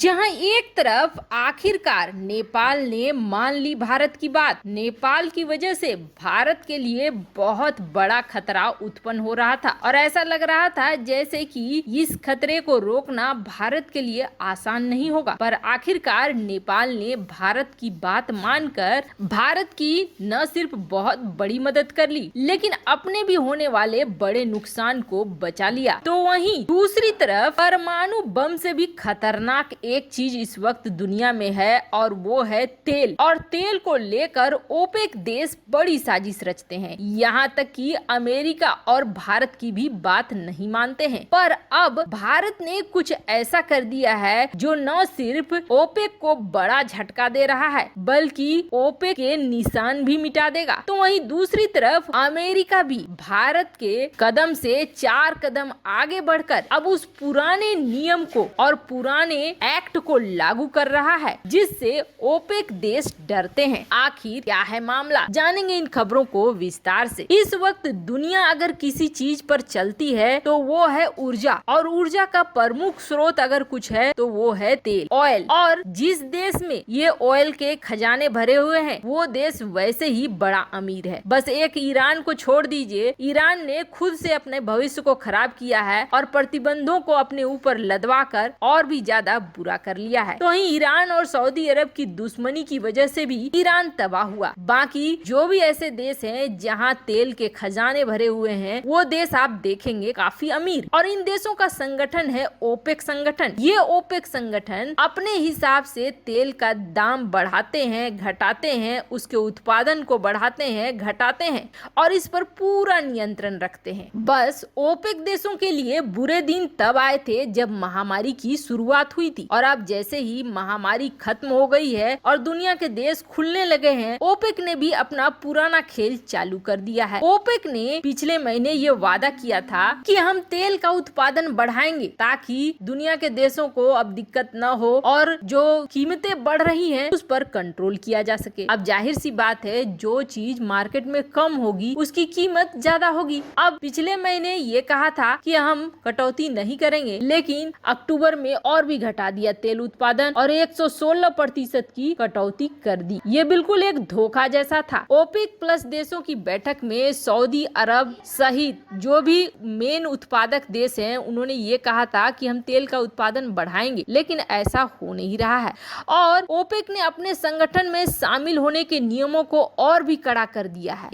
जहां एक तरफ आखिरकार नेपाल ने मान ली भारत की बात। नेपाल की वजह से भारत के लिए बहुत बड़ा खतरा उत्पन्न हो रहा था और ऐसा लग रहा था जैसे कि इस खतरे को रोकना भारत के लिए आसान नहीं होगा। पर आखिरकार नेपाल ने भारत की बात मानकर भारत की न सिर्फ बहुत बड़ी मदद कर ली, लेकिन अपने भी होने वाले बड़े नुकसान को बचा लिया। तो वहीं दूसरी तरफ परमाणु बम से भी खतरनाक एक चीज इस वक्त दुनिया में है और वो है तेल। और तेल को लेकर ओपेक देश बड़ी साजिश रचते हैं, यहाँ तक कि अमेरिका और भारत की भी बात नहीं मानते हैं। पर अब भारत ने कुछ ऐसा कर दिया है जो न सिर्फ ओपेक को बड़ा झटका दे रहा है बल्कि ओपेक के निशान भी मिटा देगा। तो वहीं दूसरी तरफ अमेरिका भी भारत के कदम से 4 कदम आगे बढ़कर अब उस पुराने नियम को और पुराने एक्ट को लागू कर रहा है, जिससे ओपेक देश डरते हैं। आखिर क्या है मामला, जानेंगे इन खबरों को विस्तार से। इस वक्त दुनिया अगर किसी चीज पर चलती है तो वो है ऊर्जा, और ऊर्जा का प्रमुख स्रोत अगर कुछ है तो वो है तेल, ऑयल। और जिस देश में ये ऑयल के खजाने भरे हुए हैं वो देश वैसे ही बड़ा अमीर है। बस एक ईरान को छोड़ दीजिए, ईरान ने खुद से अपने भविष्य को खराब किया है और प्रतिबंधों को अपने ऊपर लदवा कर और भी ज्यादा बुरा कर लिया है। तो वहीं ईरान और सऊदी अरब की दुश्मनी की वजह से भी ईरान तबाह हुआ। बाकी जो भी ऐसे देश हैं जहां तेल के खजाने भरे हुए हैं वो देश आप देखेंगे काफी अमीर। और इन देशों का संगठन है ओपेक संगठन। ये ओपेक संगठन अपने हिसाब से तेल का दाम बढ़ाते हैं, घटाते हैं, उसके उत्पादन को बढ़ाते हैं, घटाते हैं और इस पर पूरा नियंत्रण रखते हैं। बस ओपेक देशों के लिए बुरे दिन तब आए थे जब महामारी की शुरुआत हुई थी, और अब जैसे ही महामारी खत्म हो गई है और दुनिया के देश खुलने लगे हैं, ओपेक ने भी अपना पुराना खेल चालू कर दिया है। ओपेक ने पिछले महीने ये वादा किया था कि हम तेल का उत्पादन बढ़ाएंगे ताकि दुनिया के देशों को अब दिक्कत न हो और जो कीमतें बढ़ रही हैं उस पर कंट्रोल किया जा सके। अब जाहिर सी बात है, जो चीज मार्केट में कम होगी उसकी कीमत ज्यादा होगी। अब पिछले महीने ये कहा था कि हम कटौती नहीं करेंगे, लेकिन अक्टूबर में और भी घटा दिया तेल उत्पादन और 116% की कटौती कर दी। ये बिल्कुल एक धोखा जैसा था। ओपेक प्लस देशों की बैठक में सऊदी अरब सहित जो भी मेन उत्पादक देश हैं उन्होंने ये कहा था कि हम तेल का उत्पादन बढ़ाएंगे, लेकिन ऐसा हो नहीं रहा है। और ओपेक ने अपने संगठन में शामिल होने के नियमों को और भी कड़ा कर दिया है।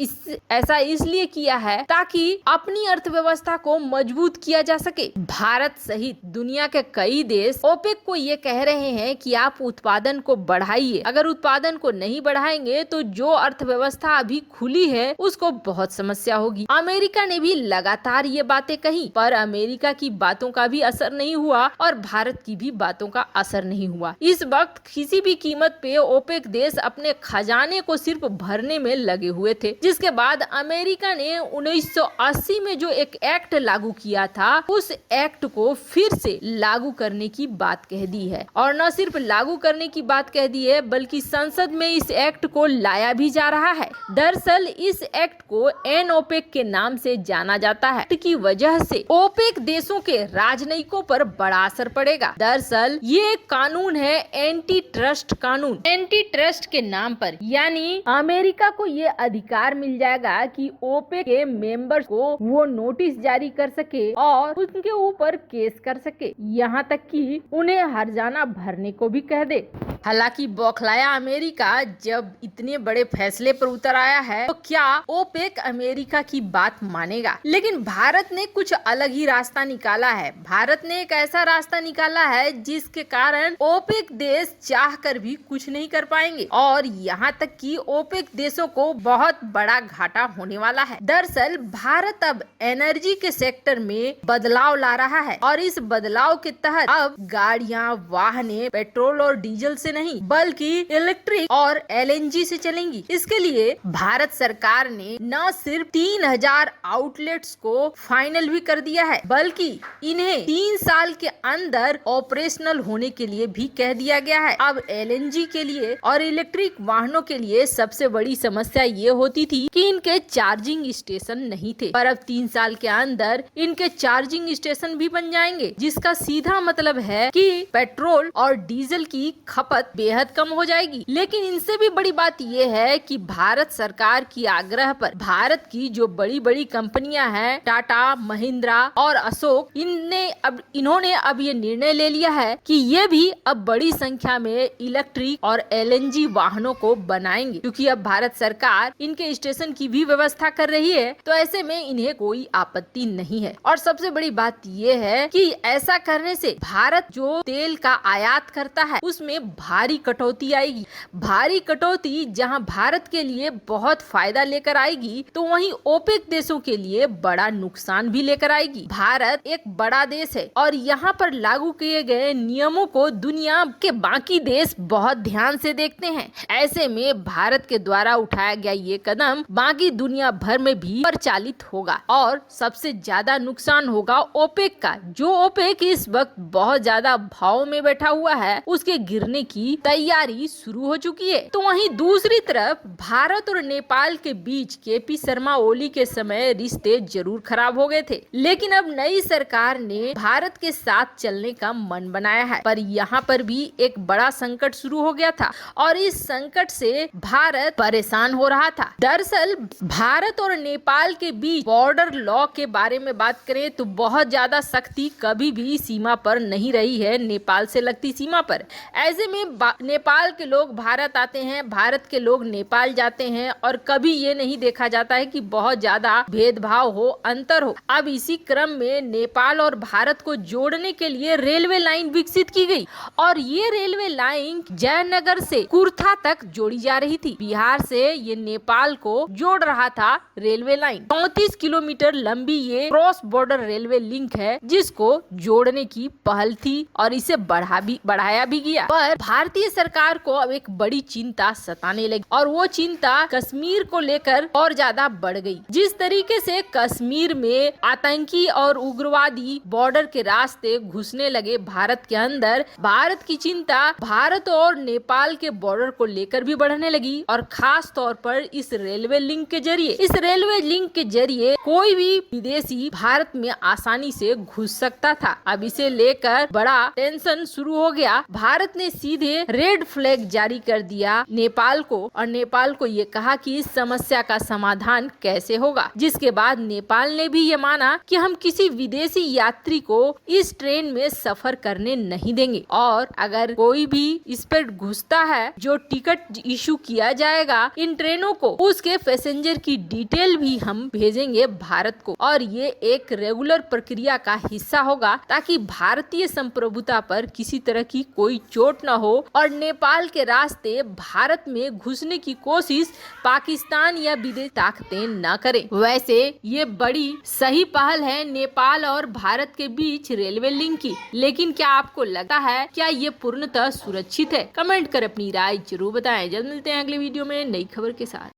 ऐसा इसलिए किया है ताकि अपनी अर्थव्यवस्था को मजबूत किया जा सके। भारत सहित दुनिया के कई देश ओपेक को ये कह रहे हैं कि आप उत्पादन को बढ़ाइए। अगर उत्पादन को नहीं बढ़ाएंगे तो जो अर्थव्यवस्था अभी खुली है उसको बहुत समस्या होगी। अमेरिका ने भी लगातार ये बातें कही, पर अमेरिका की बातों का भी असर नहीं हुआ और भारत की भी बातों का असर नहीं हुआ। इस वक्त किसी भी कीमत पे ओपेक देश अपने खजाने को सिर्फ भरने में लगे हुए थे, जिसके बाद अमेरिका ने 1980 में जो एक एक्ट लागू किया था उस एक्ट को फिर से लागू करने की बात कह दी है। और न सिर्फ लागू करने की बात कह दी है बल्कि संसद में इस एक्ट को लाया भी जा रहा है। दरअसल इस एक्ट को एन ओपेक के नाम से जाना जाता है, की वजह से ओपेक देशों के राजनयिकों पर बड़ा असर पड़ेगा। दरअसल ये एक कानून है एंटी ट्रस्ट कानून। एंटी ट्रस्ट के नाम पर यानी अमेरिका को ये अधिकार मिल जाएगा कि ओपेक के मेंबर्स को वो नोटिस जारी कर सके और उनके ऊपर केस कर सके, यहाँ तक कि उन्हें हर्जाना भरने को भी कह दे। हालांकि बौखलाया अमेरिका जब इतने बड़े फैसले पर उतर आया है तो क्या ओपेक अमेरिका की बात मानेगा? लेकिन भारत ने कुछ अलग ही रास्ता निकाला है। भारत ने एक ऐसा रास्ता निकाला है जिसके कारण ओपेक देश चाहकर भी कुछ नहीं कर पाएंगे और यहाँ तक कि ओपेक देशों को बहुत बड़ा घाटा होने वाला है। दरअसल भारत अब एनर्जी के सेक्टर में बदलाव ला रहा है और इस बदलाव के तहत अब गाड़ियाँ, वाहने पेट्रोल और डीजल से से नहीं बल्कि इलेक्ट्रिक और LNG से चलेंगी। इसके लिए भारत सरकार ने न सिर्फ 3000 आउटलेट्स को फाइनल भी कर दिया है बल्कि इन्हें 3 साल के अंदर ऑपरेशनल होने के लिए भी कह दिया गया है। अब LNG के लिए और इलेक्ट्रिक वाहनों के लिए सबसे बड़ी समस्या ये होती थी कि इनके चार्जिंग स्टेशन नहीं थे, पर अब 3 साल के अंदर इनके चार्जिंग स्टेशन भी बन जाएंगे, जिसका सीधा मतलब है कि पेट्रोल और डीजल की खपत बेहद कम हो जाएगी। लेकिन इनसे भी बड़ी बात यह है कि भारत सरकार की आग्रह पर भारत की जो बड़ी बड़ी कंपनियां हैं, टाटा, महिंद्रा और अशोक, इन्होंने अब ये निर्णय ले लिया है कि ये भी अब बड़ी संख्या में इलेक्ट्रिक और LNG वाहनों को बनाएंगे, क्योंकि अब भारत सरकार इनके स्टेशन की भी व्यवस्था कर रही है, तो ऐसे में इन्हें कोई आपत्ति नहीं है। और सबसे बड़ी बात ये है कि ऐसा करने से भारत जो तेल का आयात करता है उसमें भारी कटौती आएगी। भारी कटौती जहां भारत के लिए बहुत फायदा लेकर आएगी, तो वहीं ओपेक देशों के लिए बड़ा नुकसान भी लेकर आएगी। भारत एक बड़ा देश है और यहाँ पर लागू किए गए नियमों को दुनिया के बाकी देश बहुत ध्यान से देखते हैं। ऐसे में भारत के द्वारा उठाया गया ये कदम बाकी दुनिया भर में भी प्रचालित होगा और सबसे ज्यादा नुकसान होगा ओपेक का। जो ओपेक इस वक्त बहुत ज्यादा भाव में बैठा हुआ है, उसके गिरने की तैयारी शुरू हो चुकी है। तो वहीं दूसरी तरफ भारत और नेपाल के बीच KP शर्मा ओली के समय रिश्ते जरूर खराब हो गए थे, लेकिन अब नई सरकार ने भारत के साथ चलने का मन बनाया है। पर यहाँ पर भी एक बड़ा संकट शुरू हो गया था और इस संकट से भारत परेशान हो रहा था। दरअसल भारत और नेपाल के बीच बॉर्डर लॉ के बारे में बात करें तो बहुत ज्यादा सख्ती कभी भी सीमा पर नहीं रही है, नेपाल से लगती सीमा पर। ऐसे में नेपाल के लोग भारत आते हैं, भारत के लोग नेपाल जाते हैं और कभी ये नहीं देखा जाता है कि बहुत ज्यादा भेदभाव हो, अंतर हो। अब इसी क्रम में नेपाल और भारत को जोड़ने के लिए रेलवे लाइन विकसित की गई और ये रेलवे लाइन जयनगर से कुर्था तक जोड़ी जा रही थी। बिहार से ये नेपाल को जोड़ रहा था रेलवे लाइन। 34 किलोमीटर लंबी ये क्रॉस बॉर्डर रेलवे लिंक है, जिसको जोड़ने की पहल थी और इसे बढ़ाया भी गया। पर भारतीय सरकार को अब एक बड़ी चिंता सताने लगी और वो चिंता कश्मीर को लेकर और ज्यादा बढ़ गई। जिस तरीके से कश्मीर में आतंकी और उग्रवादी बॉर्डर के रास्ते घुसने लगे भारत के अंदर, भारत की चिंता भारत और नेपाल के बॉर्डर को लेकर भी बढ़ने लगी और खास तौर पर इस रेलवे लिंक के जरिए कोई भी विदेशी भारत में आसानी से घुस सकता था। अब इसे लेकर बड़ा टेंशन शुरू हो गया। भारत ने सीधे रेड फ्लैग जारी कर दिया नेपाल को और नेपाल को ये कहा कि इस समस्या का समाधान कैसे होगा, जिसके बाद नेपाल ने भी ये माना कि हम किसी विदेशी यात्री को इस ट्रेन में सफर करने नहीं देंगे और अगर कोई भी इस पर घुसता है, जो टिकट इशू किया जाएगा इन ट्रेनों को, उसके पैसेंजर की डिटेल भी हम भेजेंगे भारत को और ये एक रेगुलर प्रक्रिया का हिस्सा होगा ताकि भारतीय संप्रभुता पर किसी तरह की कोई चोट न हो और नेपाल के रास्ते भारत में घुसने की कोशिश पाकिस्तान या विदेशी ताकतें न करें। वैसे ये बड़ी सही पहल है नेपाल और भारत के बीच रेलवे लिंक की, लेकिन क्या आपको लगता है क्या ये पूर्णतः सुरक्षित है? कमेंट कर अपनी राय जरूर बताएं। जल्द मिलते हैं अगले वीडियो में नई खबर के साथ।